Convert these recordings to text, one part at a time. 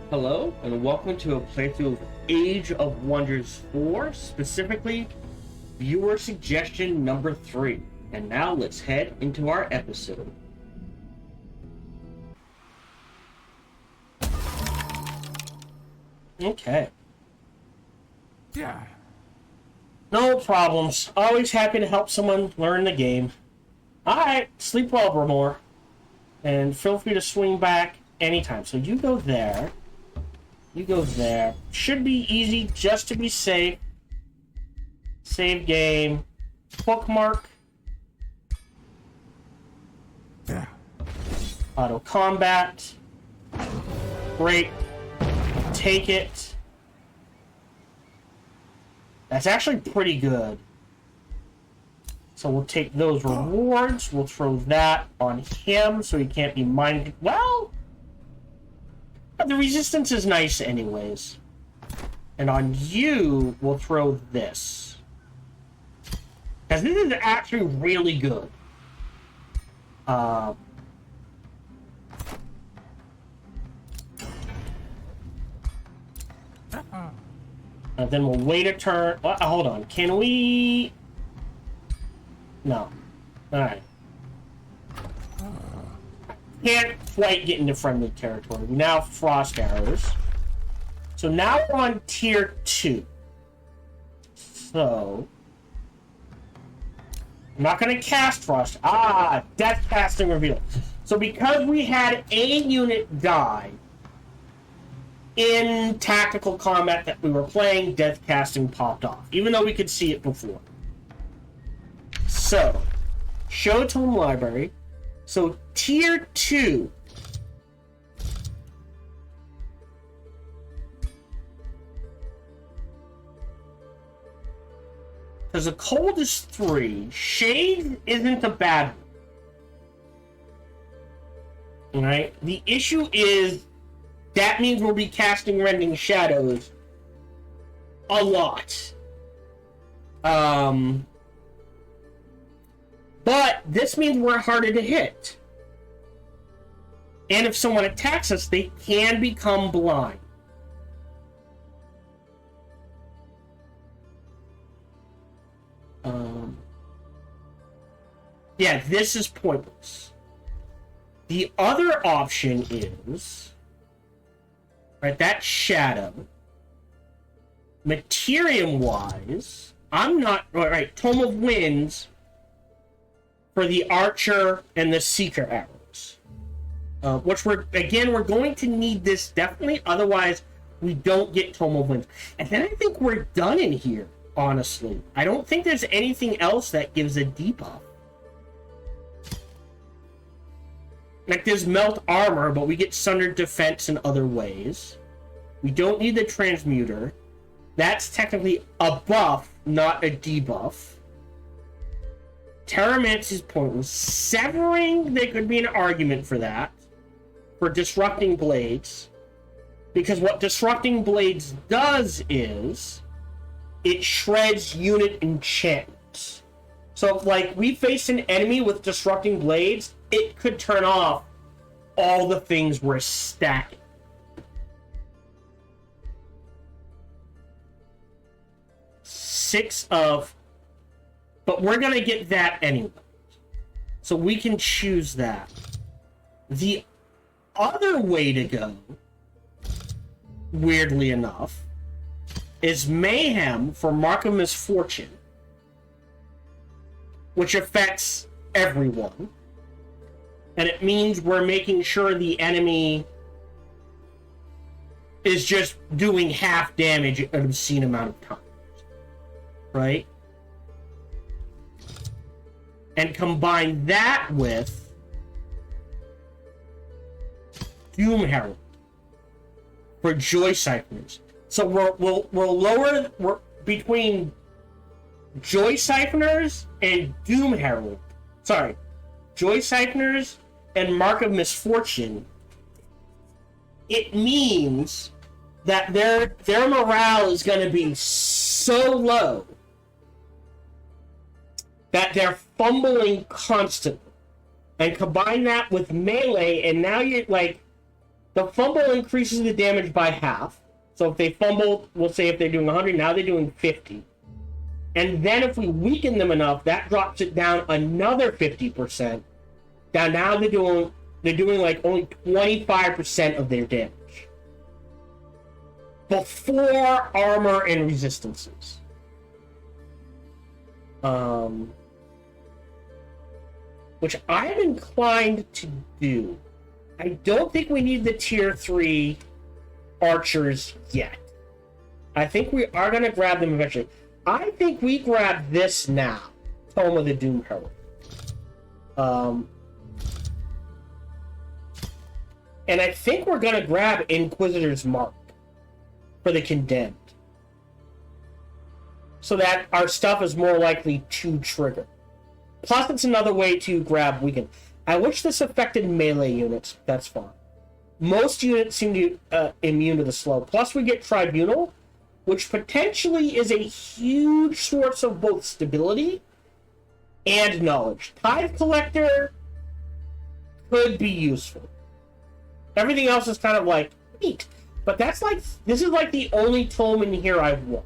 Hello, and welcome to a playthrough of Age of Wonders 4, specifically Viewer Suggestion number 3. And now let's head into our episode. Okay. Yeah. No problems. Always happy to help someone learn the game. Alright, sleep well, Bramore. And feel free to swing back anytime. So you go there. You go there. Should be easy just to be safe. Save game. Bookmark. Yeah. Auto combat. Great. Take it. That's actually pretty good. So we'll take those rewards. We'll throw that on him so he can't be minded. Well, the resistance is nice anyways. And on you, we'll throw this. Because this is actually really good. Then we'll wait a turn. Hold on. Can we... No. Alright. Can't quite get into friendly territory. We now have frost arrows. So now we're on tier 2. So... I'm not going to cast frost. Death casting reveal. So because we had a unit die in tactical combat that we were playing, death casting popped off, even though we could see it before. So, show tome library. So, tier 2. Because the cold is 3. Shade isn't a bad one. Alright? The issue is that means we'll be casting Rending Shadows a lot. But this means we're harder to hit. And if someone attacks us, they can become blind. Yeah, this is pointless. The other option is... Right, that's Shadow. Materium-wise, I'm not... Right, Tome of Winds for the Archer and the Seeker arrows. Which we're going to need this definitely, otherwise we don't get Tome of Winds. And then I think we're done in here, honestly. I don't think there's anything else that gives a debuff. Like, there's Melt Armor, but we get Sundered Defense in other ways. We don't need the Transmuter. That's technically a buff, not a debuff. Terramance is pointless. Severing, there could be an argument for that. For Disrupting Blades. Because what Disrupting Blades does is... it shreds unit enchantments. So, like, we face an enemy with Disrupting Blades... it could turn off all the things we're stacking. But we're going to get that anyway. So we can choose that. The other way to go, weirdly enough, is Mayhem for Mark of Misfortune, which affects everyone. And it means we're making sure the enemy is just doing half damage an obscene amount of times. Right? And combine that with Doom Herald for Joy Siphoners. So we're between Joy Siphoners and Doom Herald. Sorry. Joy Siphoners and Mark of Misfortune, it means that their morale is going to be so low that they're fumbling constantly. And combine that with melee, and now you're like, The fumble increases the damage by half. So if they fumble, we'll say if they're doing 100, now they're doing 50. And then if we weaken them enough, that drops it down another 50%. Now they're doing like only 25% of their damage. Before armor and resistances. Which I am inclined to do. I don't think we need the tier 3 archers yet. I think we are going to grab them eventually. I think we grab this now. Tome of the Doom Herald. And I think we're going to grab Inquisitor's Mark for the Condemned. So that our stuff is more likely to trigger. Plus, it's another way to grab Weaken. I wish this affected melee units. That's fine. Most units seem to immune to the slow. Plus, we get Tribunal, which potentially is a huge source of both stability and knowledge. Tithe Collector could be useful. Everything else is kind of like neat. But that's like, this is like the only tome in here I want.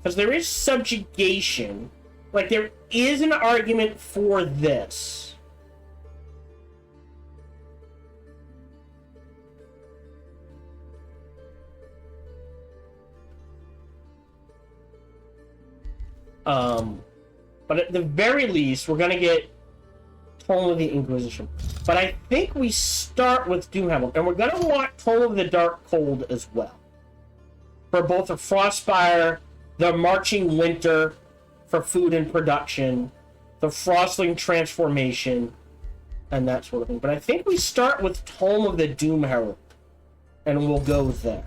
Because there is subjugation. Like, there is an argument for this. But at the very least, we're going to get Tome of the Inquisition. But I think we start with Doomhammer. And we're going to want Tome of the Dark Cold as well. For both the Frostfire, the Marching Winter, for food and production, the Frostling Transformation, and that sort of thing. But I think we start with Tome of the Doom Herald, and we'll go there.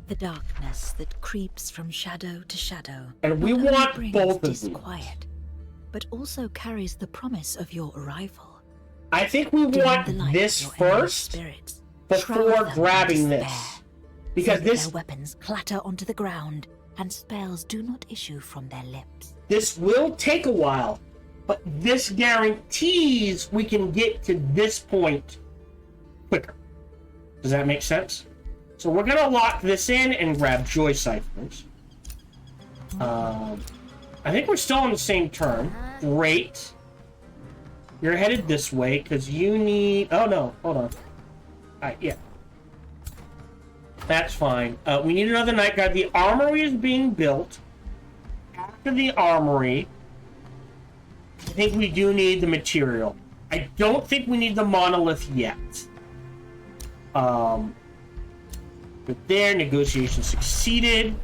The darkness that creeps from shadow to shadow. And we not want only both brings of these. Disquiet, but also carries the promise of your arrival. I think we Dim want the light this of your enemy's first spirits, before shroud them in grabbing despair, this. Because so that this their weapons clatter onto the ground, and spells do not issue from their lips. this will take a while, but this guarantees we can get to this point quicker. Does that make sense? So we're going to lock this in and grab Joy Ciphers. I think we're still on the same turn. Great. You're headed this way because you need... Oh, no. Hold on. Alright, yeah. That's fine. We need another night guard. The armory is being built. After the armory, I think we do need the material. I don't think we need the monolith yet. But their negotiation succeeded.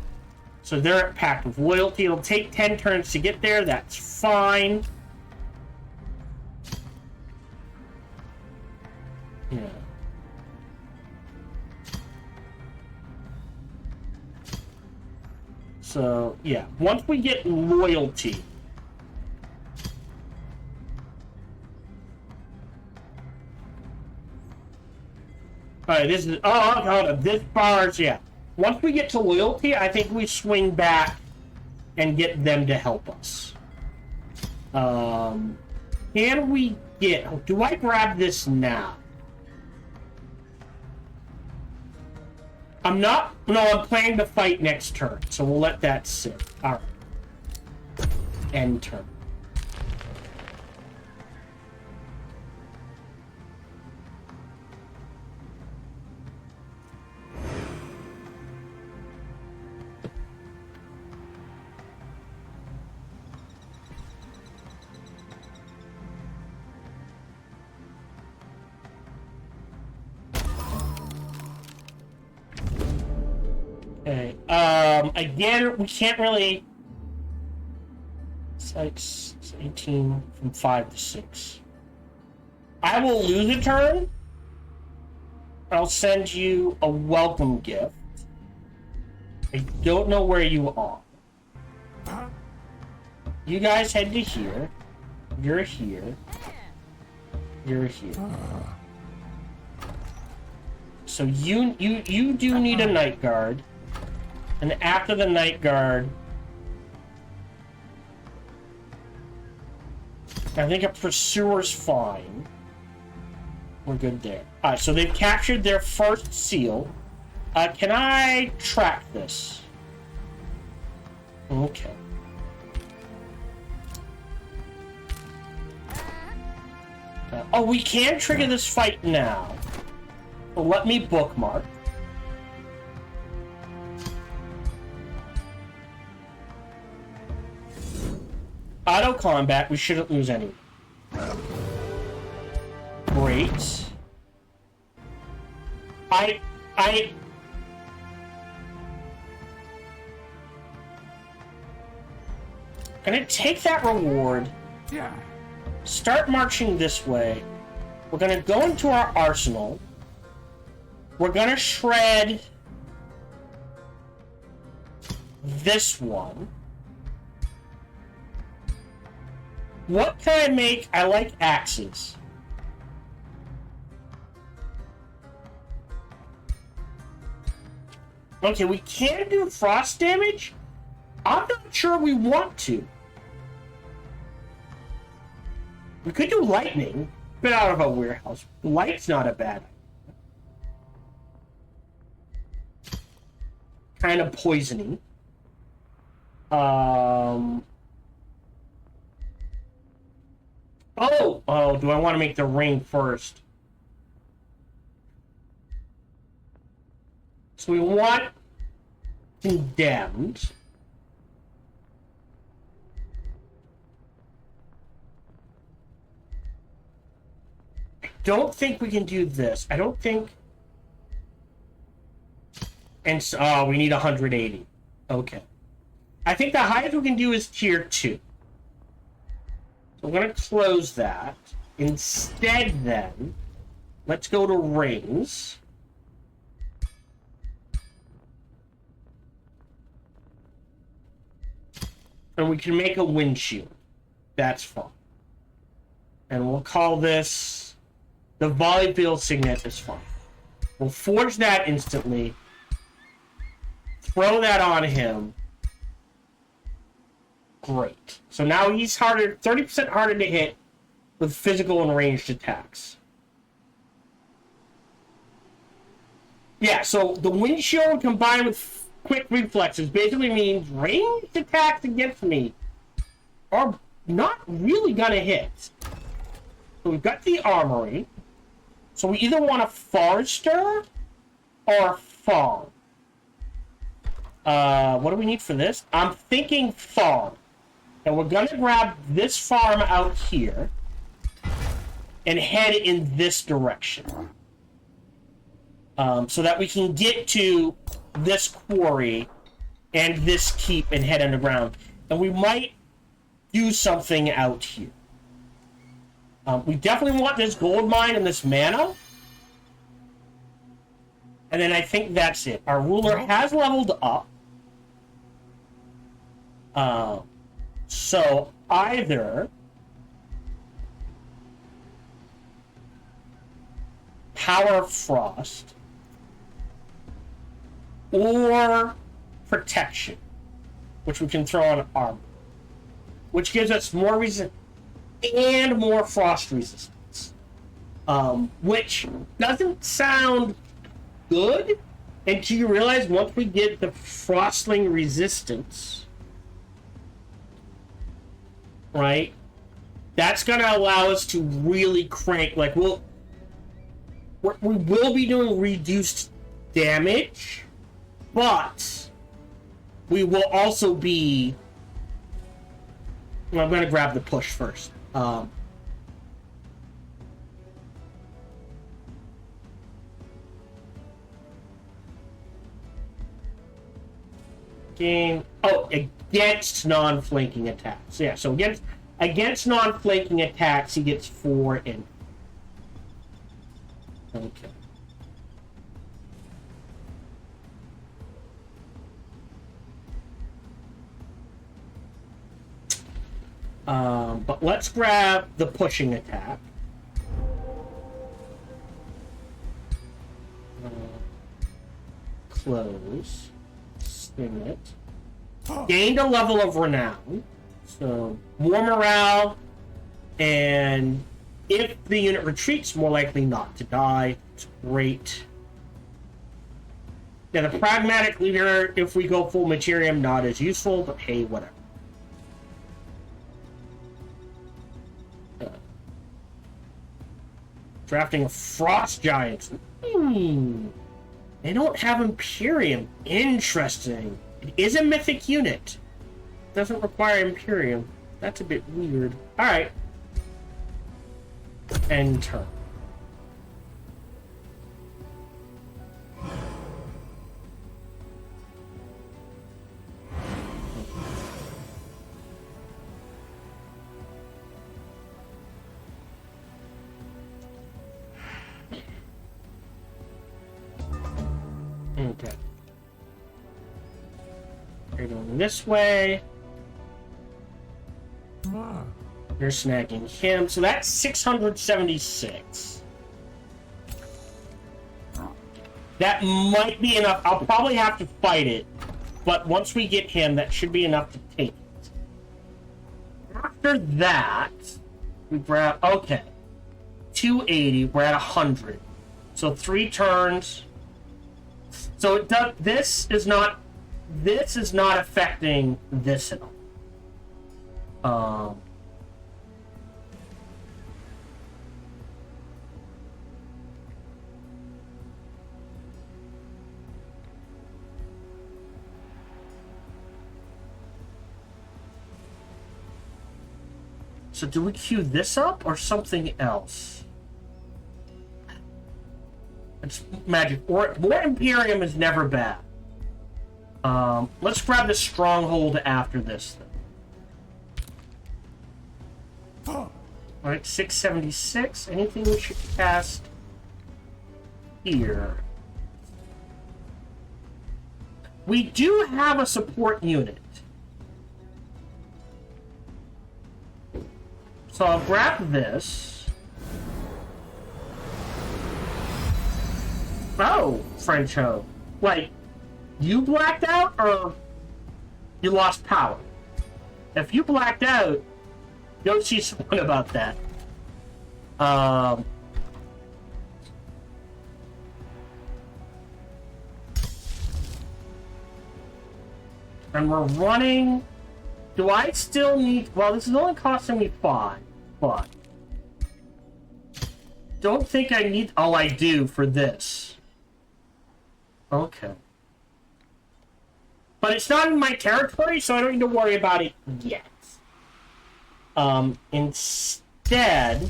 So they're at Pact of Loyalty. It'll take 10 turns to get there. That's fine. Yeah. So, yeah. Once we get Loyalty... Alright, this is... Oh, hold on. This bar's... Yeah. Once we get to Loyalty, I think we swing back and get them to help us. Can we get... Do I grab this now? I'm not... No, I'm planning to fight next turn, so we'll let that sit. Alright. End turn. Okay. Again, we can't really... It's 18 from 5 to 6. I will lose a turn. I'll send you a welcome gift. I don't know where you are. You guys head to here. You're here. You're here. So you do need a night guard. And after the night guard, I think a pursuer's fine. We're good there. Alright, so they've captured their first seal. Can I track this? Okay. Oh, we can trigger this fight now. So let me bookmark. Auto combat, we shouldn't lose any. Great. Gonna take that reward. Yeah. Start marching this way. We're gonna go into our arsenal. We're gonna shred this one. What can I make? I like axes. Okay, we can do frost damage. I'm not sure we want to. We could do lightning. Bit out of a warehouse. Light's not a bad idea. Kind of poisoning. Oh, do I want to make the ring first? So we want condemned. I don't think we can do this. I don't think. And so, oh, we need 180. Okay. I think the highest we can do is tier 2. So we're going to close that. Instead, then, let's go to rings. And we can make a windshield. That's fine. And we'll call this the Viewer Signet is fine. We'll forge that instantly. Throw that on him. Great. So now he's harder, 30% harder to hit with physical and ranged attacks. Yeah, so the windshield combined with quick reflexes basically means ranged attacks against me are not really gonna hit. So we've got the armory. So we either want a Forester or a farm. What do we need for this? I'm thinking farm. And we're gonna grab this farm out here and head in this direction. So that we can get to this quarry and this keep and head underground. And we might do something out here. We definitely want this gold mine and this mana. And then I think that's it. Our ruler has leveled up. So either Power of Frost or Protection, which we can throw on armor, which gives us more resistance and more frost resistance, which doesn't sound good until you realize once we get the frostling resistance, right, that's going to allow us to really crank, like we will be doing reduced damage, but we will also be, well, I'm going to grab the push first. Against non-flanking attacks. Yeah, so against non-flanking attacks, he gets 4 in. Okay. But let's grab the pushing attack. Close. Spin it. Gained a level of renown. So, more morale. And if the unit retreats, more likely not to die. It's great. Now, the pragmatic leader, if we go full materium, not as useful, but hey, whatever. Drafting of Frost Giants. They don't have Imperium. Interesting. It is a mythic unit. Doesn't require Imperium. That's a bit weird. Alright. End turn. Okay. You're going this way. You're snagging him. So that's 676. That might be enough. I'll probably have to fight it. But once we get him, that should be enough to take it. After that, we grab... Okay. 280. We're at 100. So 3 turns... So it does. This is not affecting this at all. So do we queue this up or something else? It's magic. Or more Imperium is never bad. Let's grab the stronghold after this then. Alright, 676. Anything we should cast here? We do have a support unit. So I'll grab this. Oh, Frencho. Wait, you blacked out or you lost power? If you blacked out, go see someone about that. And we're running... Do I still need... Well, this is only costing me 5, but... Don't think I need... Oh, I do for this. Okay. But it's not in my territory, so I don't need to worry about it yet. Instead...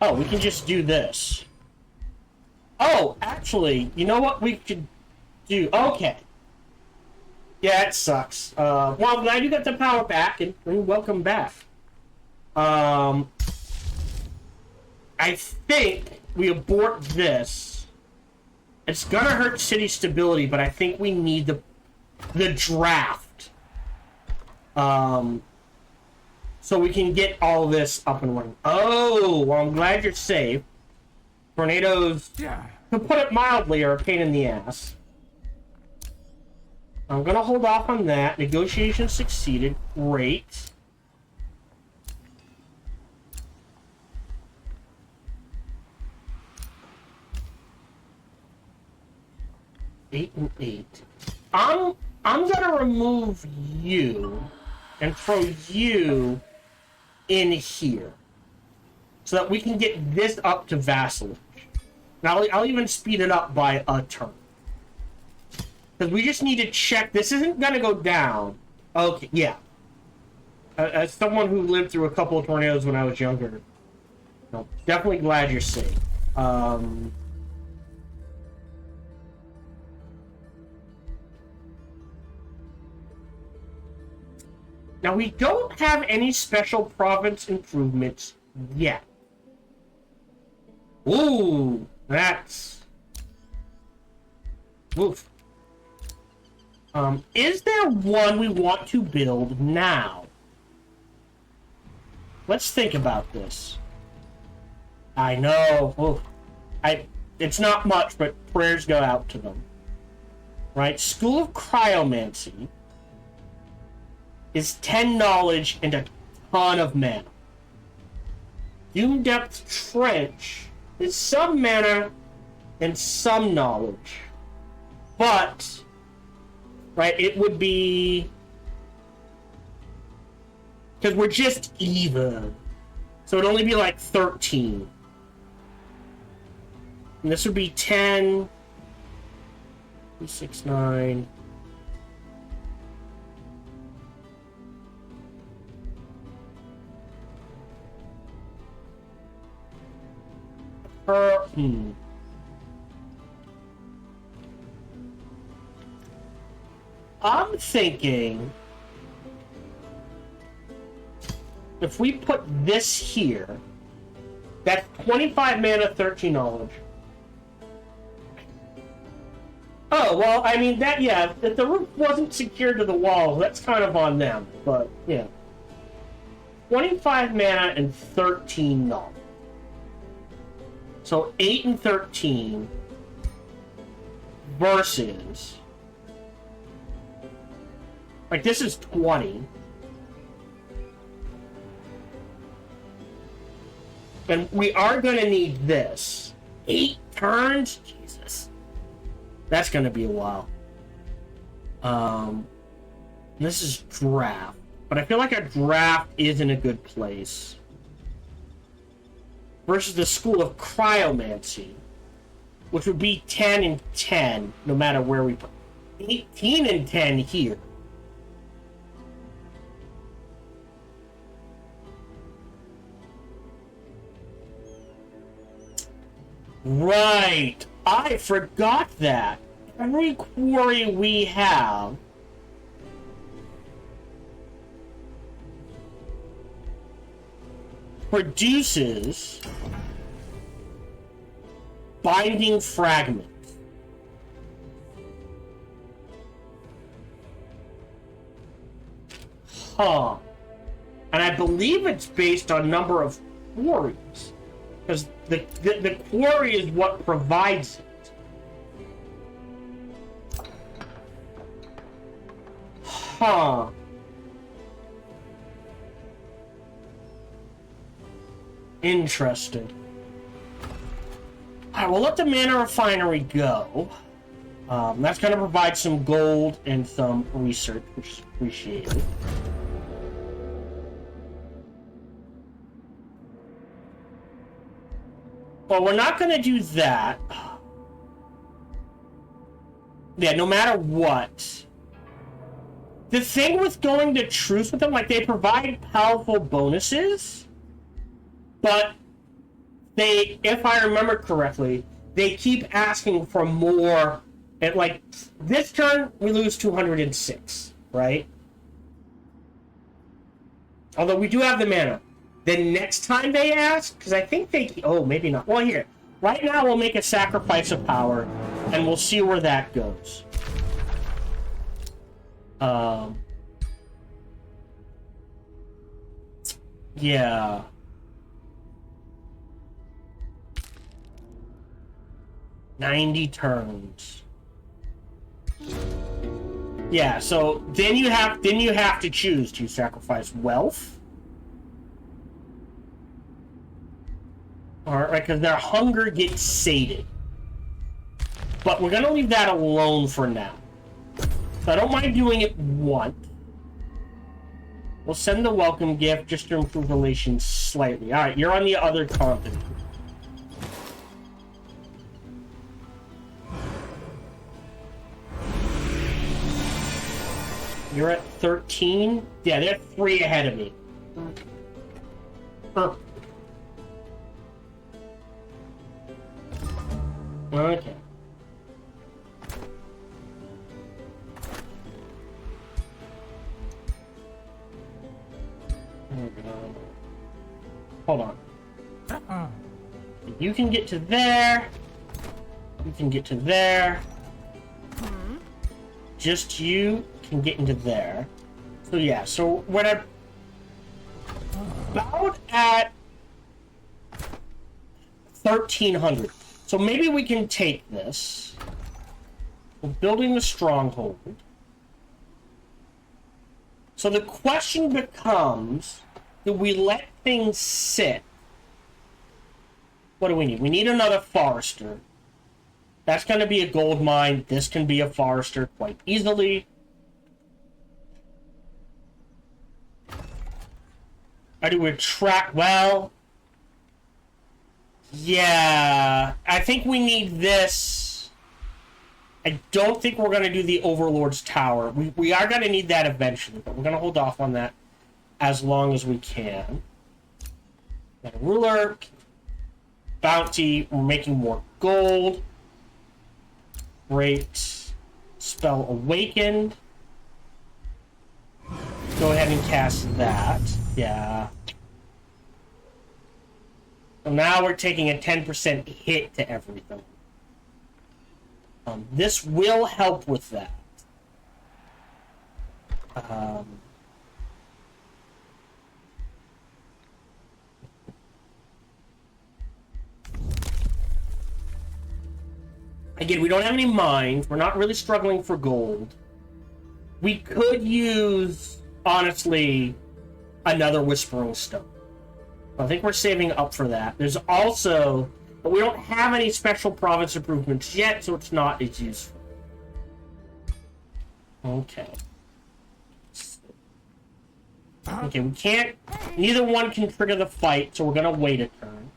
Oh, we can just do this. Oh, actually, you know what we could do? Okay. Yeah, it sucks. Well, I'm glad you got the power back, and welcome back. I think we abort this. It's gonna hurt city stability, but I think we need the draft. So we can get all this up and running. Oh, well, I'm glad you're safe. Tornadoes, to put it mildly, are a pain in the ass. I'm gonna hold off on that. Negotiation succeeded. Great. Eight and 8. I'm gonna remove you and throw you in here so that we can get this up to vassalage. Now I'll even speed it up by a turn. Because we just need to check. This isn't going to go down. Okay, yeah. As someone who lived through a couple of tornadoes when I was younger, no, definitely glad you're safe. Now, we don't have any special province improvements yet. Ooh, that's... Oof. Is there one we want to build now? Let's think about this. I know. Oof. It's not much, but prayers go out to them. right? School of Cryomancy is 10 knowledge and a ton of mana. Doom Depth Trench is some mana and some knowledge. But, right, it would be... because we're just even. So it'd only be like 13. And this would be 10... 6, 9... I'm thinking if we put this here, that's 25 mana, 13 knowledge. Oh, well, I mean, that, yeah, if the roof wasn't secured to the wall, that's kind of on them, but, yeah. 25 mana and 13 knowledge. So 8 and 13 versus, like, this is 20. And we are going to need this. 8 turns? Jesus. That's going to be a while. This is draft. But I feel like a draft is in a good place. Versus the School of Cryomancy, which would be 10 and 10, no matter where we put 18 and 10 here. Right, I forgot that. Every quarry we have produces binding fragments. Huh. And I believe it's based on number of quarries. Because the quarry is what provides it. Huh. Interesting. Alright, we'll let the mana refinery go. That's going to provide some gold and some research, which is appreciated. Well, we're not going to do that. Yeah, no matter what. The thing with going to truce with them, like, they provide powerful bonuses, but they, if I remember correctly, they keep asking for more. And, like, this turn, we lose 206, right? Although we do have the mana. The next time they ask, because I think they... Oh, maybe not. Well, here. Right now, we'll make a sacrifice of power, and we'll see where that goes. Yeah. $90 turns. Yeah, so then you have to choose. Do you sacrifice wealth? Alright, because their hunger gets sated. But we're gonna leave that alone for now. So I don't mind doing it once. We'll send the welcome gift just to improve relations slightly. Alright, you're on the other continent. You're at 13? Yeah, they're 3 ahead of me. Okay. Hold on. You can get to there. You can get to there. Just you can get into there. So yeah, so we're about at 1,300. So maybe we can take this. We're building the stronghold. So the question becomes, do we let things sit? What do we need? We need another forester. That's going to be a gold mine. This can be a forester quite easily. I do attract... Well... Yeah... I think we need this. I don't think we're going to do the Overlord's Tower. We are going to need that eventually, but we're going to hold off on that as long as we can. Got a ruler. Bounty. We're making more gold. Great. Spell Awakened. Go ahead and cast that. Yeah. So now we're taking a 10% hit to everything. This will help with that. Again, we don't have any mines. We're not really struggling for gold. We could use, honestly, another Whispering Stone. I think we're saving up for that. There's also... But we don't have any special province improvements yet, so it's not as useful. Okay. Okay, we can't... Neither one can trigger the fight, so we're gonna wait a turn.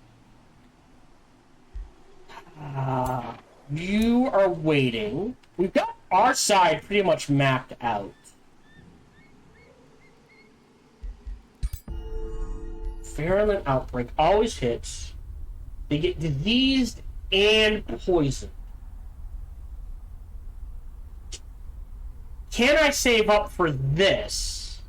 You are waiting. We've got our side pretty much mapped out. Virulent Outbreak always hits. They get diseased and poisoned. Can I save up for this?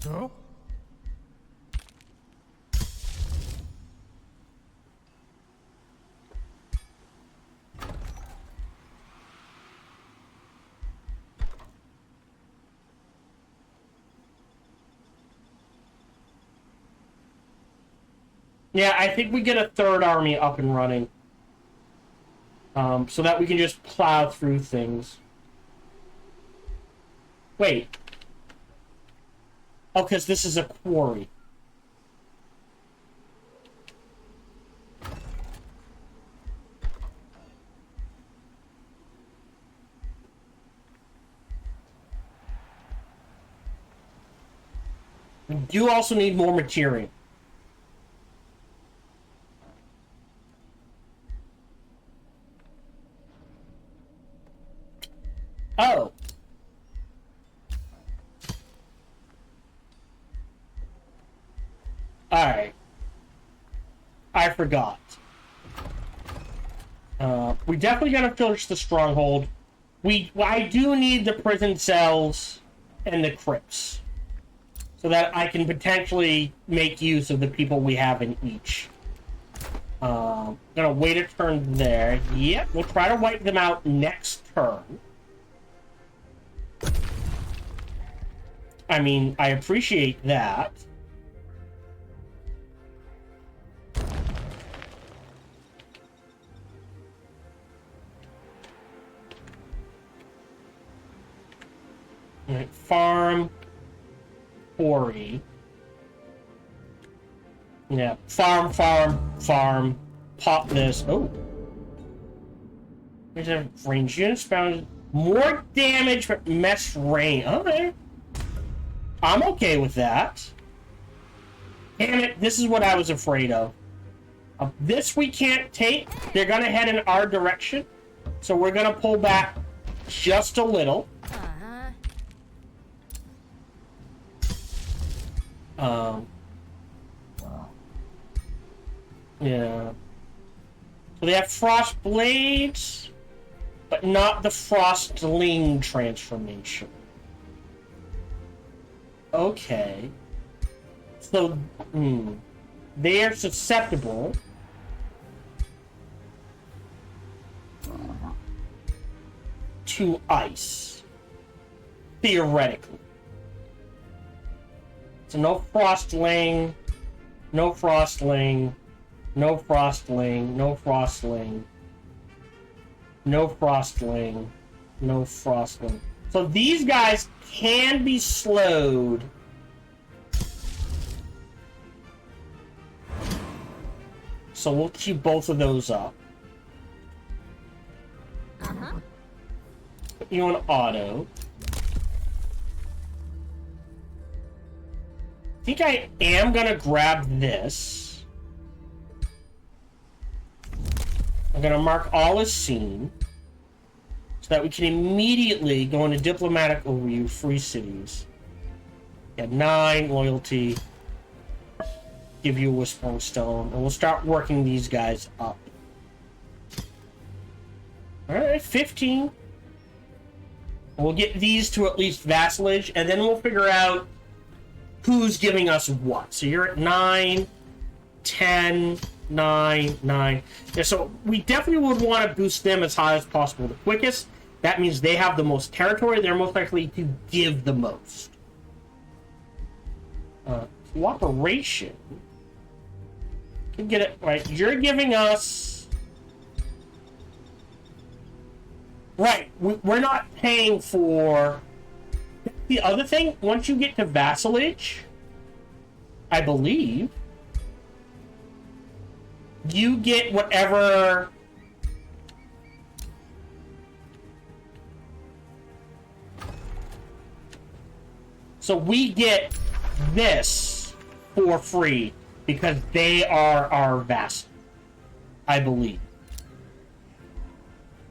No? Yeah, I think we get a third army up and running. So that we can just plow through things. Wait. Oh, because this is a quarry. We do also need more material. Oh. Alright. I forgot. We definitely gotta finish the stronghold. I do need the prison cells and the crypts. So that I can potentially make use of the people we have in each. Gonna wait a turn there. Yep, we'll try to wipe them out next turn. I mean, I appreciate that. Alright, farm. Quarry. Yeah, farm. Pop this. Oh. There's a range unit found. More damage, but mesh range. Okay. I'm okay with that. Damn it, this is what I was afraid of. This we can't take. They're gonna head in our direction. So we're gonna pull back just a little. Yeah. So they have frost blades, but not the frostling transformation. Okay. So, they are susceptible to ice, theoretically. So no frostling, no frostling, no frostling, no frostling, no frostling, no frostling. So these guys can be slowed. So we'll keep both of those up. Put you on auto. I think I am gonna grab this. I'm gonna mark all as seen, so that we can immediately go into diplomatic overview, free cities. Yeah, 9 loyalty. Give you a whispering stone, and we'll start working these guys up. Alright, 15. We'll get these to at least vassalage, and then we'll figure out who's giving us what. So you're at 9, 10, 9, 9. Yeah, so we definitely would want to boost them as high as possible. The quickest, that means they have the most territory, they're most likely to give the most. Cooperation. You get it right. You're giving us... Right, we're not paying for... The other thing, once you get to vassalage, I believe, you get whatever... So we get this for free because they are our vassal, I believe.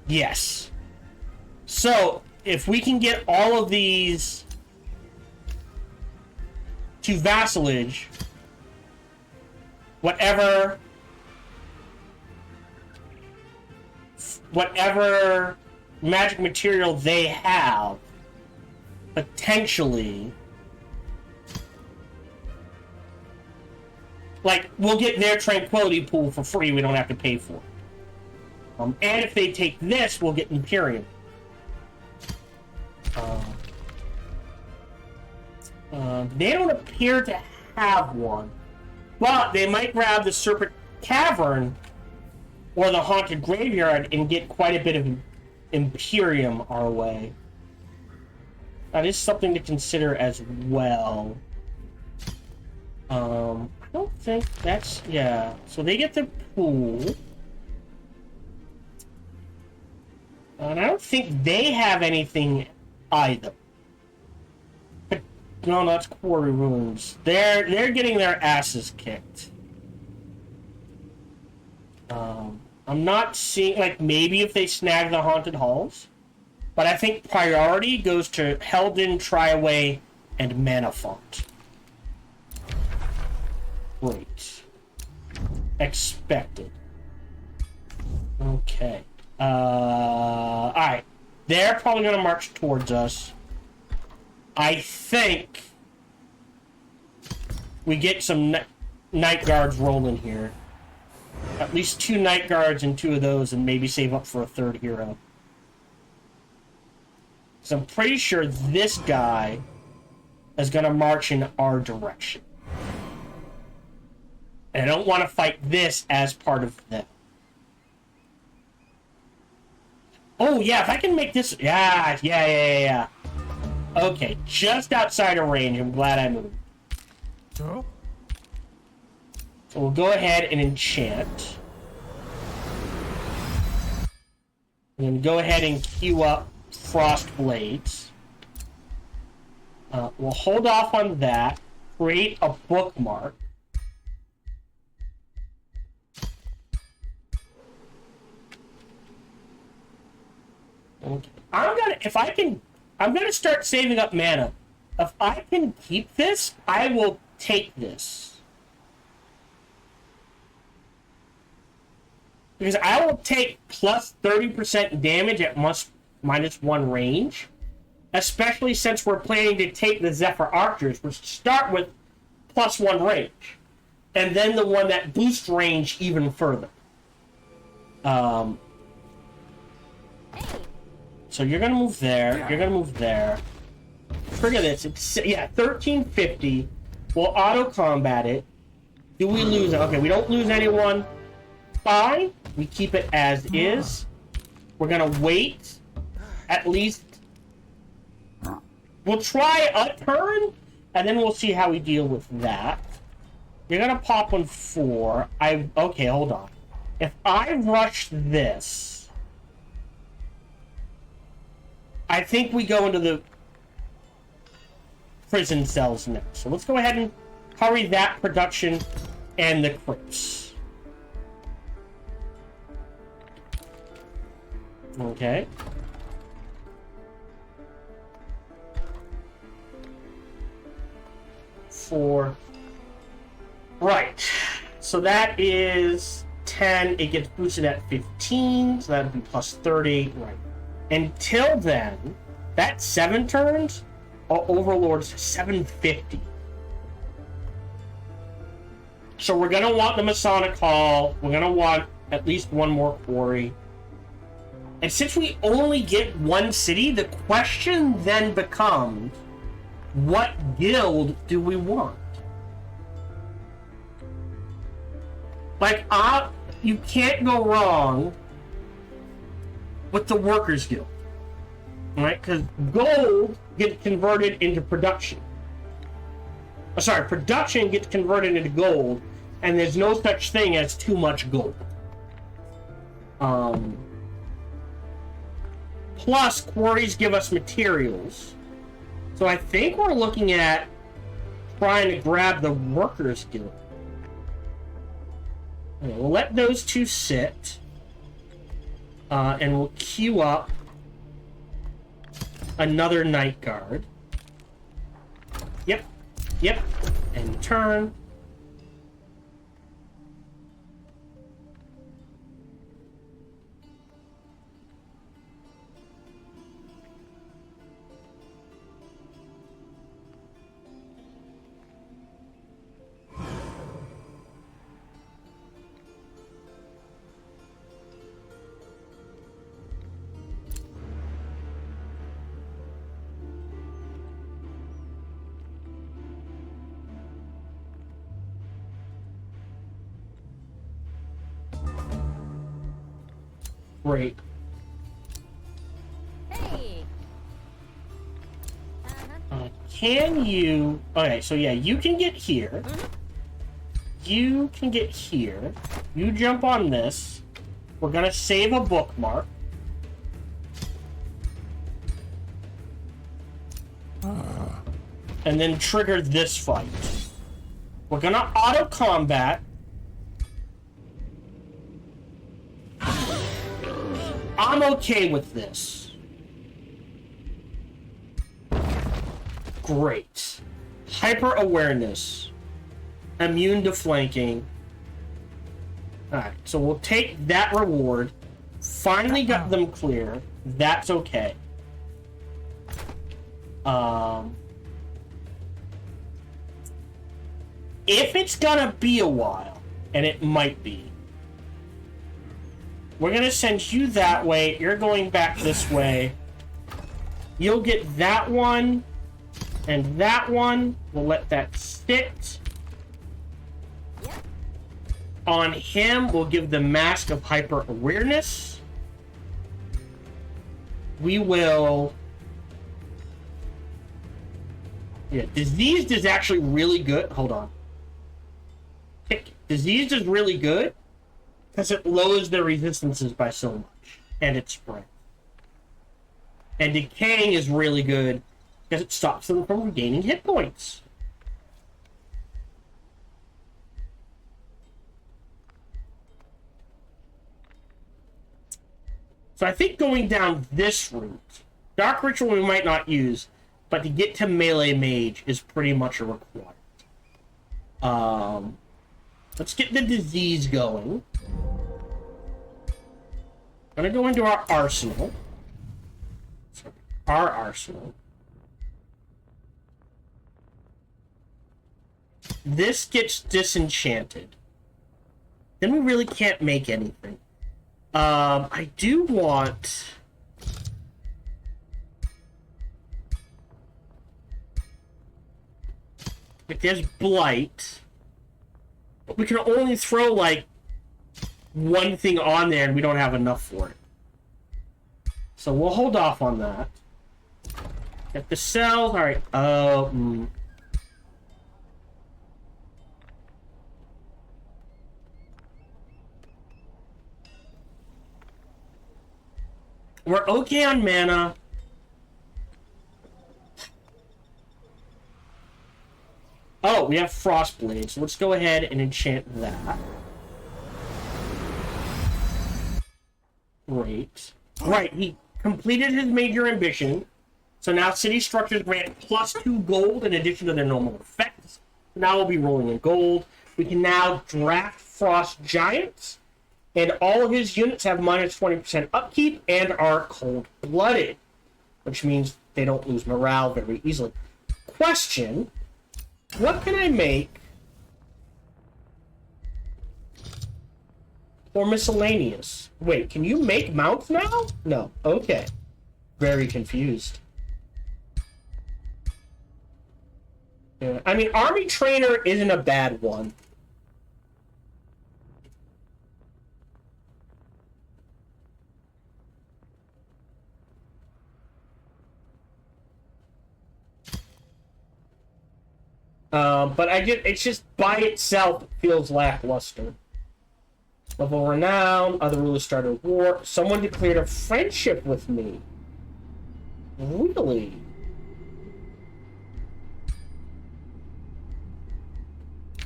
Yes. So, if we can get all of these to vassalage, whatever magic material they have, potentially, like, we'll get their tranquility pool for free, we don't have to pay for it. And if they take this, we'll get Imperium. They don't appear to have one. But they might grab the Serpent Cavern or the Haunted Graveyard and get quite a bit of Imperium our way. That is something to consider as well. I don't think that's... Yeah. So they get the pool. And I don't think they have anything either. But, no, that's Quarry Ruins. They're getting their asses kicked. I'm not seeing, like, maybe if they snag the Haunted Halls. But I think priority goes to Helden, Triway, and Manafont. Great. Expected. Okay. Alright. They're probably going to march towards us. I think we get some Night Guards rolling here. At least 2 Night Guards and 2 of those, and maybe save up for a 3rd hero. So I'm pretty sure this guy is going to march in our direction. And I don't want to fight this as part of them. Oh, yeah, if I can make this... Yeah. Okay, just outside of range. I'm glad I moved. So? So we'll go ahead and enchant. And then go ahead and queue up Frost Blades. We'll hold off on that. Create a bookmark. Okay. I'm gonna start saving up mana. If I can keep this, I will take this. Because I will take plus 30% damage at -1 range. Especially since we're planning to take the Zephyr Archers, which start with +1 range. And then the one that boosts range even further. So you're gonna move there, you're gonna move there. Trigger this, it's, yeah, 1350. We'll auto-combat it. Do we lose it? Okay, we don't lose anyone. Fine. We keep it as is. We're gonna wait. At least... We'll try a turn, and then we'll see how we deal with that. You're gonna pop on 4. Okay, hold on. If I rush this... I think we go into the prison cells next. So let's go ahead and hurry that production and the crypts. Okay. Four. Right. So that is 10. It gets boosted at 15. So that would be plus 30. Right. Until then, that's 7 turns. Overlord's 750. So we're gonna want the Masonic Hall. We're gonna want at least one more quarry. And since we only get one city, the question then becomes, what guild do we want? Like, you can't go wrong with the Workers Guild. Right? Because gold gets converted into production. Sorry, production gets converted into gold, and there's no such thing as too much gold. Plus, quarries give us materials. So I think we're looking at trying to grab the Workers Guild. Okay, we'll let those two sit. And we'll queue up another Night Guard. Yep. Yep. And turn. Great. Hey. Can you... Okay, so yeah, you can get here. You can get here. You jump on this. We're gonna save a bookmark. And then trigger this fight. We're gonna auto-combat. I'm okay with this. Great. Hyper awareness. Immune to flanking. Alright, so we'll take that reward. Finally got them clear. That's okay. If it's gonna be a while, and it might be, we're gonna send you that way. You're going back this way. You'll get that one and that one. We'll let that sit. On him, we'll give the Mask of Hyper Awareness. We will... Yeah, Diseased is actually really good. Hold on. Diseased is really good because it lowers their resistances by so much, and its strength. And Decaying is really good because it stops them from regaining hit points. So I think going down this route, Dark Ritual we might not use, but to get to Melee Mage is pretty much a requirement. Let's get the Disease going. I'm gonna go into our arsenal. Sorry, our arsenal. This gets disenchanted. Then we really can't make anything. I do want... Like, there's Blight. But we can only throw, like, one thing on there, and we don't have enough for it. So we'll hold off on that. Get the cells. Alright. We're okay on mana. Oh, we have Frostblade, so let's go ahead and enchant that. Great. Right, he completed his major ambition. So now city structures grant +2 gold in addition to their normal effects. Now we'll be rolling in gold. We can now draft Frost Giants. And all of his units have -20% upkeep and are cold-blooded. Which means they don't lose morale very easily. Question. What can I make for miscellaneous? Wait, can you make mounts now? No. Okay. Very confused. Yeah. I mean, Army Trainer isn't a bad one. But it's just by itself feels lackluster. Level renown, other rulers started war. Someone declared a friendship with me. Really?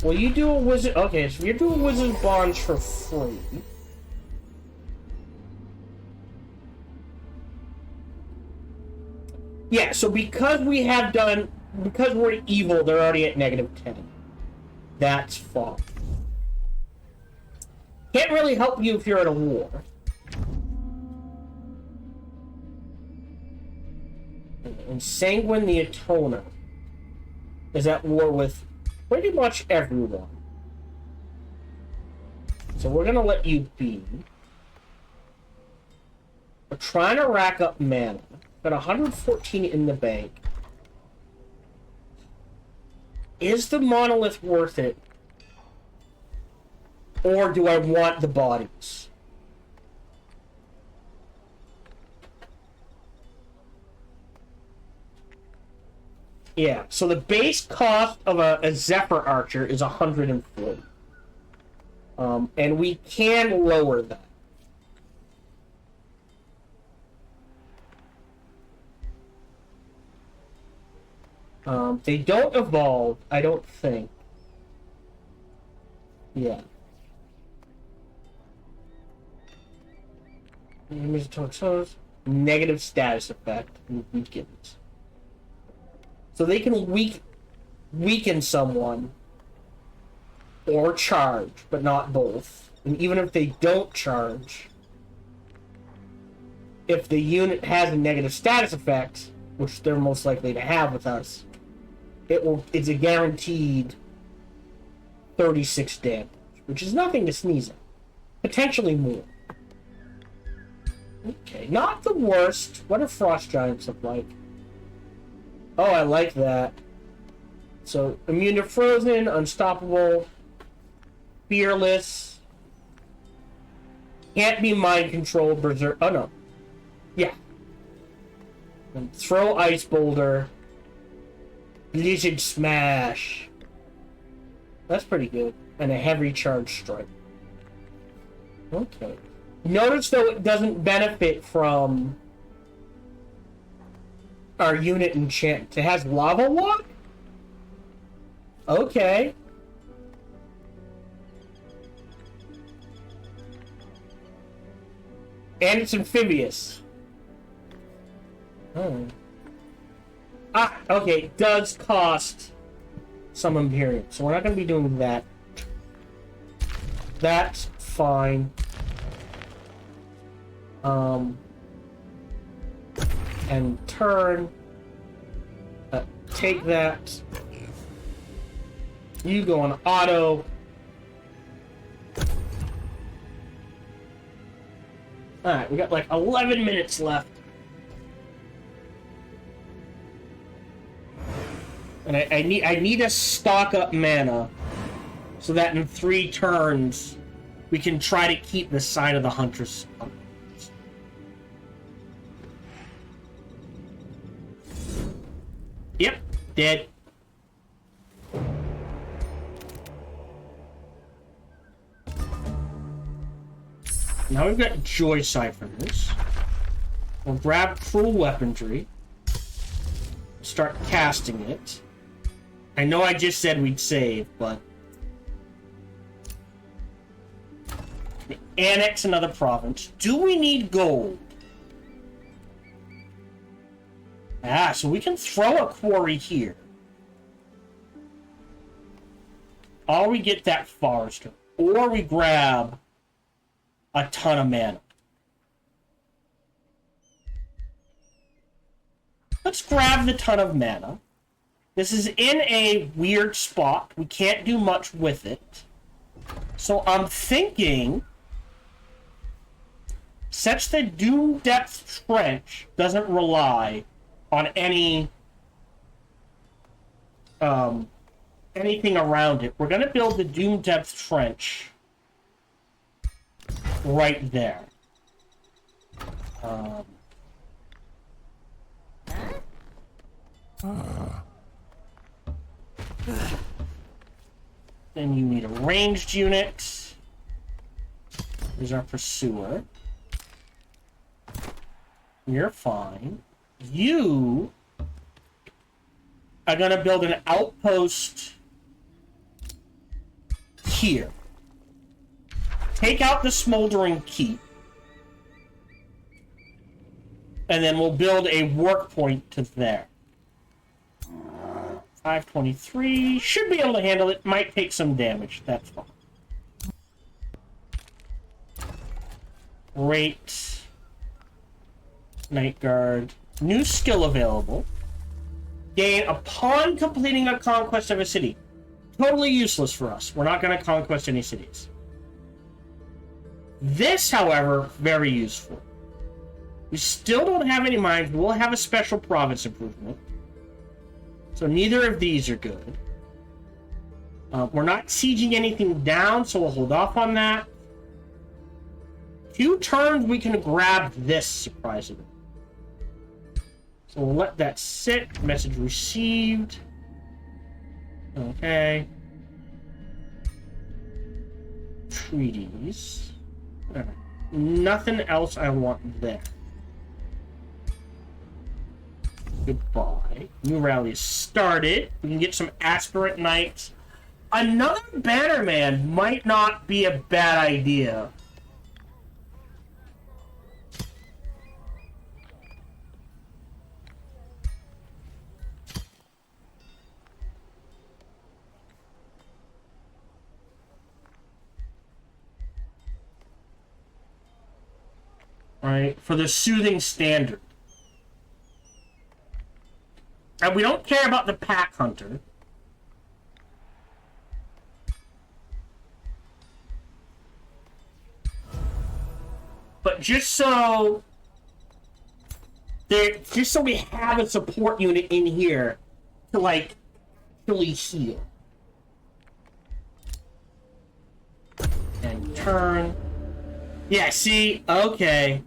Well, you do a wizard. Okay, so you're doing wizard bonds for free. Yeah, so because we're evil, they're already at -10. That's fine. Can't really help you if you're at a war. And Sanguine the Atoner is at war with pretty much everyone. So we're gonna let you be. We're trying to rack up mana. Got 114 in the bank. Is the monolith worth it? Or do I want the bodies? Yeah, so the base cost of a Zephyr Archer is 140. And we can lower that. They don't evolve, I don't think. Yeah. Negative status effect and weakens. So they can weaken someone or charge, but not both. And even if they don't charge, if the unit has a negative status effect, which they're most likely to have with us, it's a guaranteed 36 damage, which is nothing to sneeze at. Potentially more. Okay, not the worst. What do Frost Giants look like? Oh, I like that. So, immune to frozen, unstoppable, fearless, can't be mind controlled, berserk. Oh no. Yeah. And throw ice boulder. Blizzard smash. That's pretty good. And a heavy charge strike. Okay. Notice though it doesn't benefit from our unit enchant. It has lava walk? Okay. And it's amphibious. Oh. Ah, okay, it does cost some Imperium, so we're not going to be doing that. That's fine. And turn. Take that. You go on auto. Alright, we got like 11 minutes left. And I need to stock up mana so that in 3 turns we can try to keep the side of the Huntress up. Yep, dead. Now we've got Joy Siphoners. We'll grab Cruel Weaponry. Start casting it. I know I just said we'd save, but... Annex another province. Do we need gold? Ah, so we can throw a quarry here. Or we get that forester. Or we grab a ton of mana. Let's grab the ton of mana. This is in a weird spot. We can't do much with it. So I'm thinking, since the Doom Depth Trench doesn't rely on any anything around it, we're going to build the Doom Depth Trench right there. Then you need a ranged unit. There's our pursuer. You're fine. You are going to build an outpost here. Take out the Smoldering Keep. And then we'll build a work point to there. 523. Should be able to handle it. Might take some damage. That's fine. Great. Night Guard. New skill available. Gain upon completing a conquest of a city. Totally useless for us. We're not going to conquest any cities. This, however, very useful. We still don't have any mines. We'll have a special province improvement. So neither of these are good. We're not sieging anything down, so we'll hold off on that. 2 turns, we can grab this, surprisingly. So we'll let that sit. Message received. Okay. Treaties. All right. Nothing else I want there. Goodbye. New rally is started. We can get some aspirant knights. Another bannerman might not be a bad idea. Right, for the Soothing Standard. And we don't care about the Pack Hunter. But just so we have a support unit in here to like really heal. And turn. Yeah, see? Okay.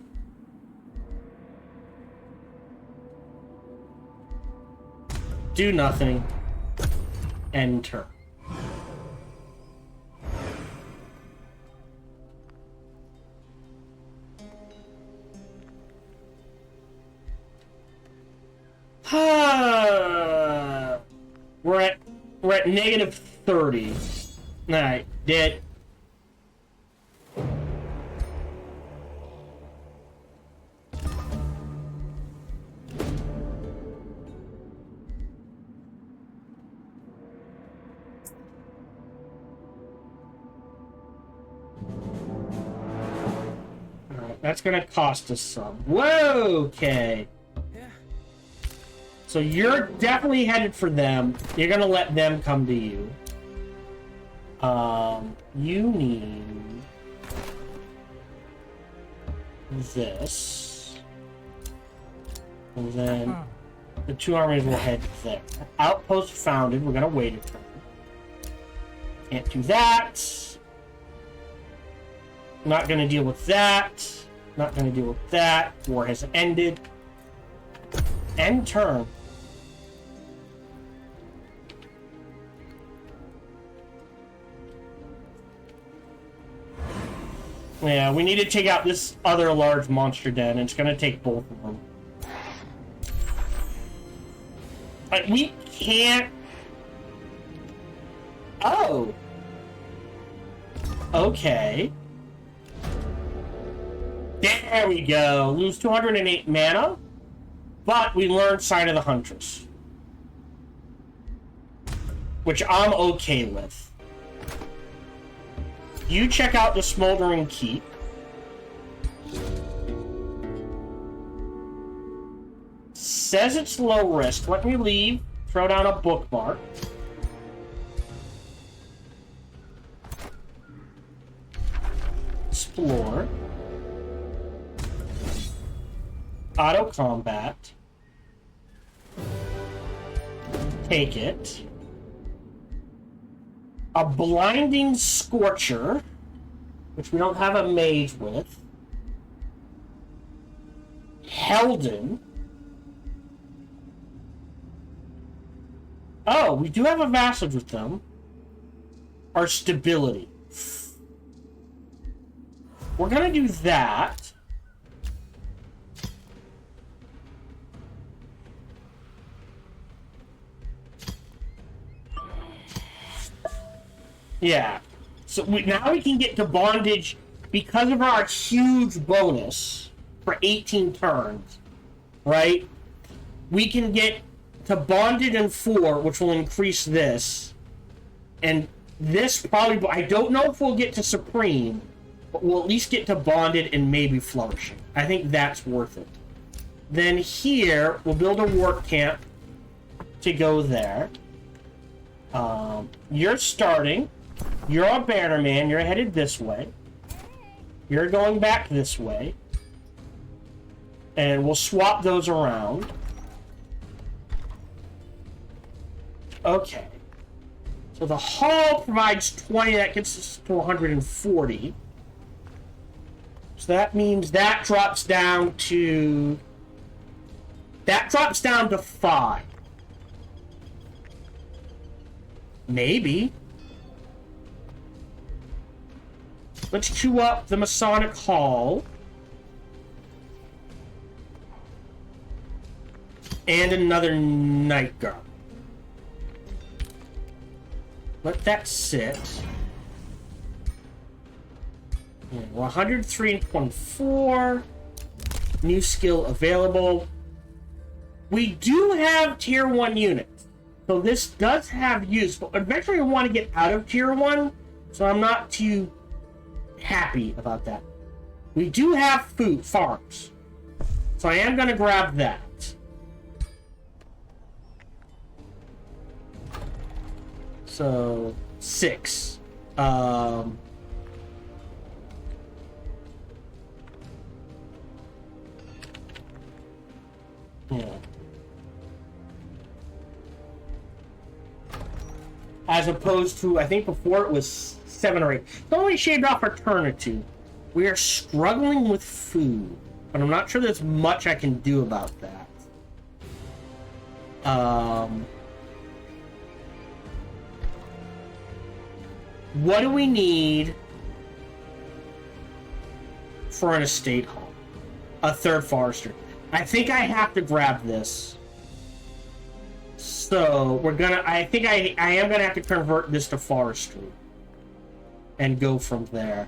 Do nothing. End turn. We're at negative 30. Alright, dead. That's gonna cost us some. Whoa, okay. Yeah. So you're definitely headed for them. You're gonna let them come to you. You need this. And then the 2 armies will head there. Outpost founded. We're gonna wait a turn. Can't do that. Not gonna deal with that. Not gonna deal with that. War has ended. End turn. Yeah, we need to take out this other large monster den. It's gonna take both of them. Like, we can't... Oh! Okay. There we go. Lose 208 mana, but we learned Sign of the Huntress. Which I'm okay with. You check out the Smoldering Keep. Says it's low risk. Let me leave. Throw down a bookmark. Explore. Auto combat. Take it. A Blinding Scorcher, which we don't have a mage with. Helden. Oh, we do have a Vassalage with them. Our Stability. We're gonna do that. Yeah. So now we can get to bondage because of our huge bonus for 18 turns, right? We can get to bonded in 4, which will increase this. And this probably, I don't know if we'll get to Supreme, but we'll at least get to bonded and maybe Flourishing. I think that's worth it. Then here, we'll build a work camp to go there. You're starting. You're a Bannerman. You're headed this way. You're going back this way. And we'll swap those around. Okay. So the hall provides 20. That gets us to 140. So that means that drops down to... That drops down to 5. Maybe. Let's queue up the Masonic Hall. And another Night Guard. Let that sit. Yeah, 103 and 24. New skill available. We do have tier 1 units. So this does have use. But eventually I want to get out of tier 1. So I'm not too happy about that. We do have food farms. So I am going to grab that. So 6. Yeah. As opposed to, I think before it was 7 or 8. It's only shaved off our turn or 2. We are struggling with food, but I'm not sure there's much I can do about that. What do we need for an estate hall? A 3rd forester. I think I have to grab this. So we're gonna. I think I am gonna have to convert this to forestry and go from there.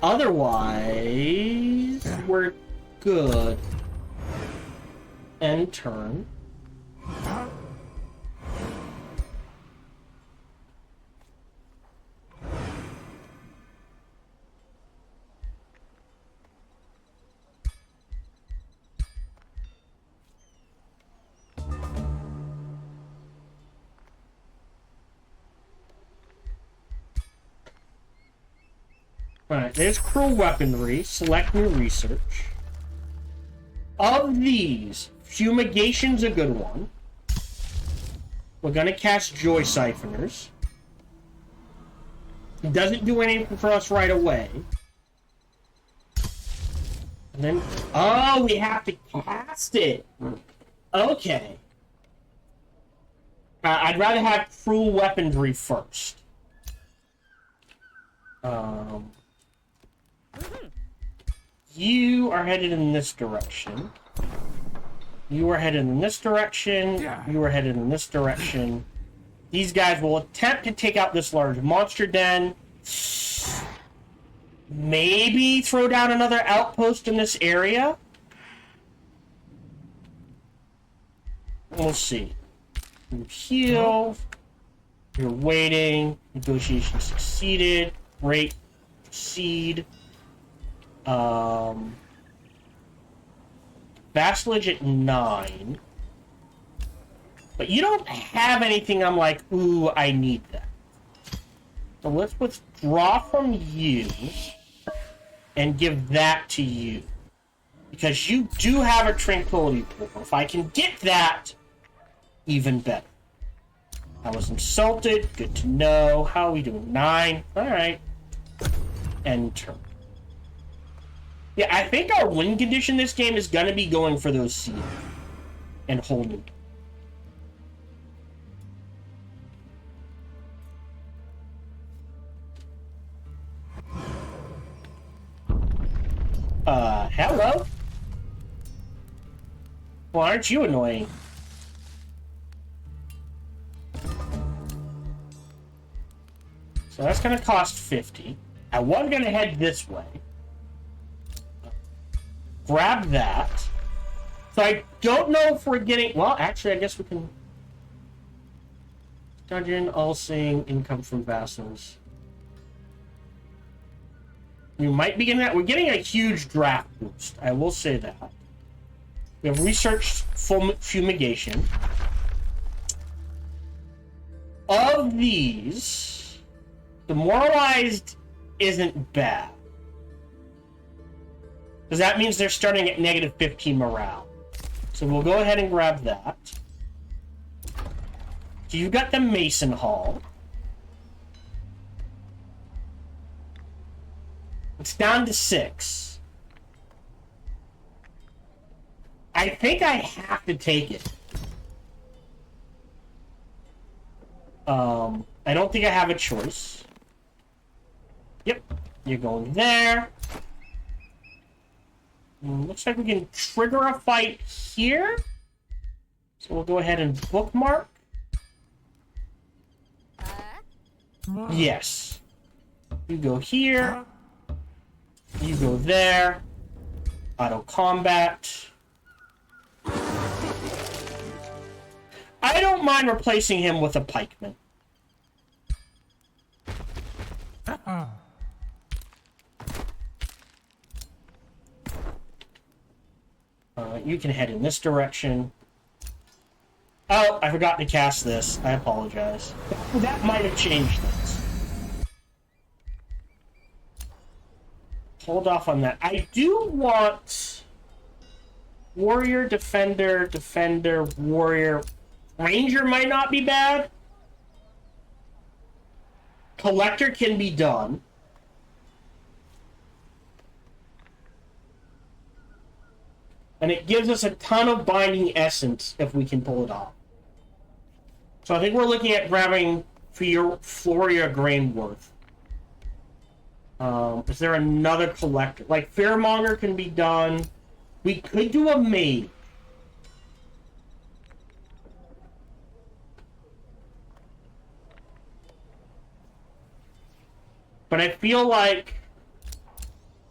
Otherwise, we're good. End turn. Alright, there's cruel weaponry. Select new research. Of these, fumigation's a good one. We're gonna cast Joy Siphoners. It doesn't do anything for us right away. And then, oh, we have to cast it. Okay. I'd rather have cruel weaponry first. You are headed in this direction. You are headed in this direction. You are headed in this direction. These guys will attempt to take out this large monster den. Maybe throw down another outpost in this area. We'll see. You heal. You're waiting. Negotiation succeeded. Great. Proceed. Vassalage at 9. But you don't have anything I'm like, ooh, I need that. So let's withdraw from you and give that to you. Because you do have a tranquility pool. If I can get that, even better. I was insulted. Good to know. How are we doing? 9. Alright. End turn. Yeah, I think our win condition this game is going to be going for those seals. And holding. Hello? Well, aren't you annoying? So that's going to cost 50. I was going to head this way. Grab that. So I don't know if we're getting... Well, actually, I guess we can... Dungeon, all seeing, income from vassals. We might be getting that. We're getting a huge draft boost. I will say that. We have researched fumigation. Of these, demoralized isn't bad. Because that means they're starting at negative 15 morale. So we'll go ahead and grab that. So you've got the Mason Hall. It's down to 6. I think I have to take it. I don't think I have a choice. Yep, you're going there. Looks like we can trigger a fight here. So we'll go ahead and bookmark. Yes. You go here. You go there. Auto combat. I don't mind replacing him with a pikeman. You can head in this direction. Oh, I forgot to cast this. I apologize. That might have changed things. Hold off on that. I do want warrior, defender, defender, warrior. Ranger might not be bad. Collector can be done. And it gives us a ton of binding essence if we can pull it off. So I think we're looking at grabbing Floria Grainworth. Is there another collector? Like, Fairmonger can be done. We could do a maid. But I feel like,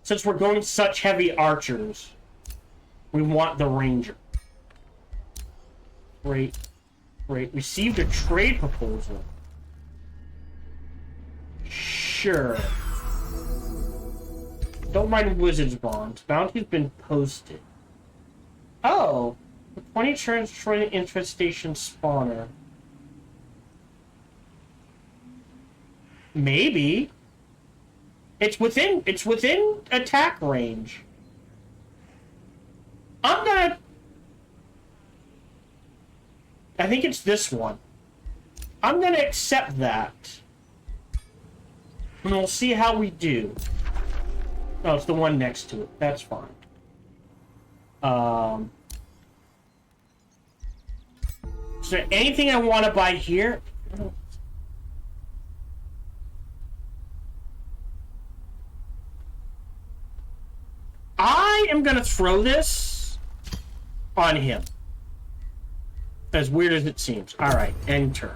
since we're going such heavy archers, we want the ranger. Great. Great. Received a trade proposal. Sure. Don't mind Wizard's Bond. Bounty's been posted. Oh! The 20 turns destroy the infestation spawner. Maybe. It's within attack range. I'm gonna... I think it's this one. I'm gonna accept that. And we'll see how we do. Oh, it's the one next to it. That's fine. Is there anything I want to buy here? I am going to throw this on him. As weird as it seems. Alright, end turn.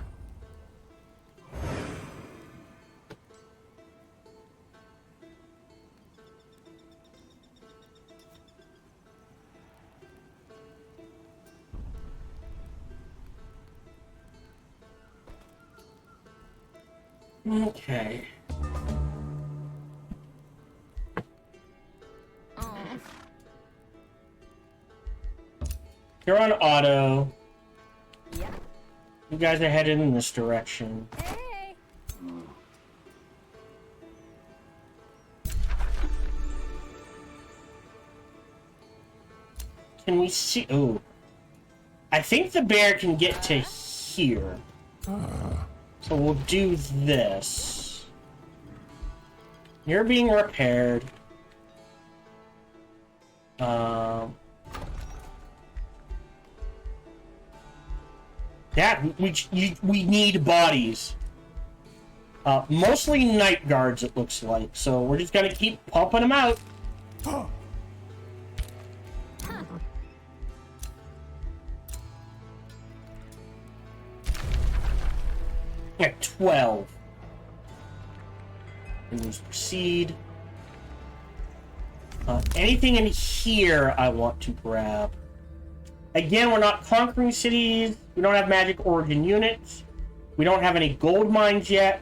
Okay. You're on auto. Yeah. You guys are headed in this direction. Hey. Can we see? Oh. I think the bear can get to here. So we'll do this. You're being repaired. We need bodies. Mostly night guards, it looks like. So we're just gonna keep pumping them out. At 12. And just proceed. Anything in here I want to grab. Again, we're not conquering cities. We don't have magic origin units. We don't have any gold mines yet.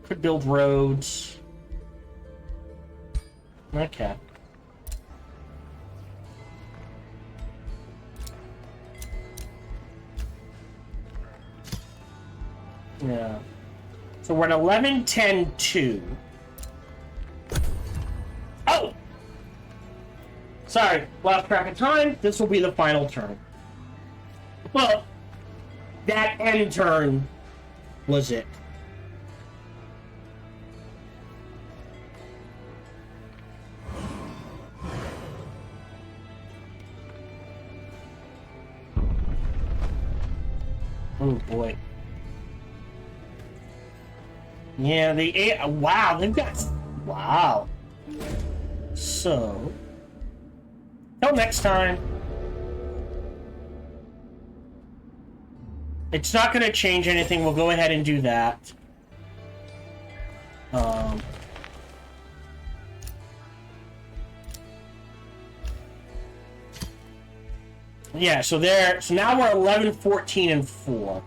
Could build roads. Okay. Yeah. So we're at 11, 10, 2. Oh! Sorry, lost track of time. This will be the final turn. Well, that end turn was it. Oh boy. Yeah, wow, they've got, wow. So, till next time. It's not going to change anything. We'll go ahead and do that. Yeah, so now we're 11, 14, and 4.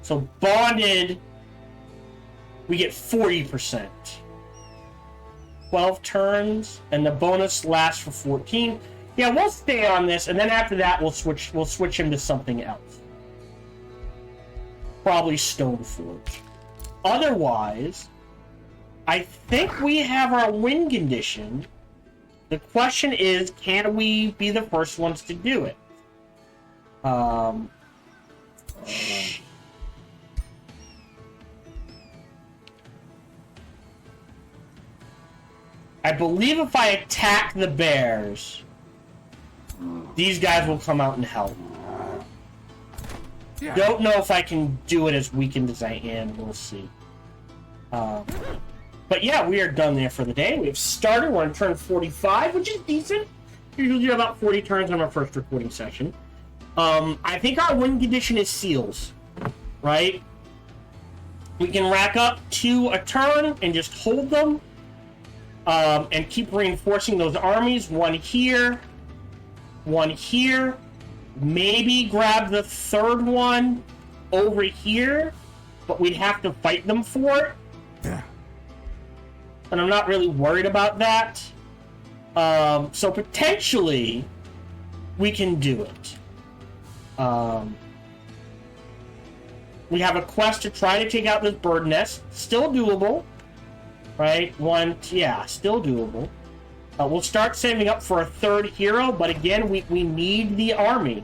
So bonded, we get 40%. 12 turns, and the bonus lasts for 14. Yeah, we'll stay on this, and then after that, we'll switch him to something else. Probably Stoneforge. Otherwise, I think we have our win condition. The question is, can we be the first ones to do it? I believe if I attack the bears, these guys will come out and help. Yeah. Don't know if I can do it as weakened as I am. We'll see. But yeah, we are done there for the day. We've started. We're on turn 45, which is decent. Usually do about 40 turns on our first recording session. I think our win condition is seals, right? We can rack up 2 a turn and just hold them. And keep reinforcing those armies. 1 here. 1 here. Maybe grab the 3rd one over here. But we'd have to fight them for it. Yeah. And I'm not really worried about that. So potentially, we can do it. We have a quest to try to take out this bird nest. Still doable. Right? 1, yeah, still doable. We'll start saving up for a third hero, but again, we need the army.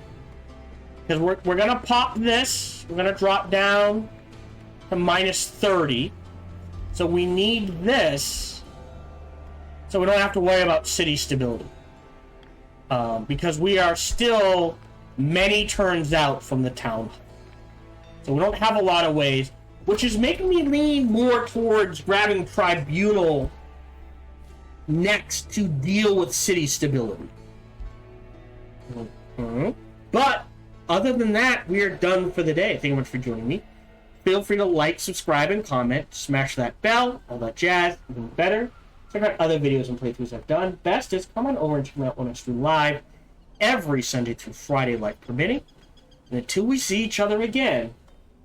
Because we're going to pop this. We're going to drop down to minus 30. So we need this. So we don't have to worry about city stability. Because we are still many turns out from the town hall. So we don't have a lot of ways. Which is making me lean more towards grabbing Tribunal next to deal with city stability. But other than that, we are done for the day. Thank you much for joining me. Feel free to like, subscribe, and comment. Smash that bell, all that jazz. Even better, check out other videos and playthroughs I've done. Best is come on over and check me out when I stream live every Sunday through Friday, life permitting. And until we see each other again,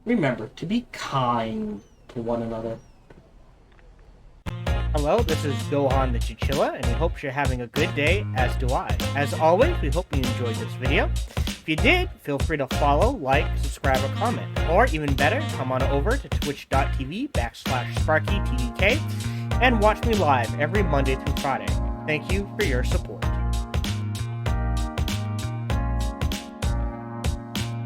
remember to be kind to one another. Hello, this is Gohan the Chinchilla, and we hope you're having a good day, as do I. As always, we hope you enjoyed this video. If you did, feel free to follow, like, subscribe, or comment. Or even better, come on over to twitch.tv/SparkyTDK and watch me live every Monday through Friday. Thank you for your support.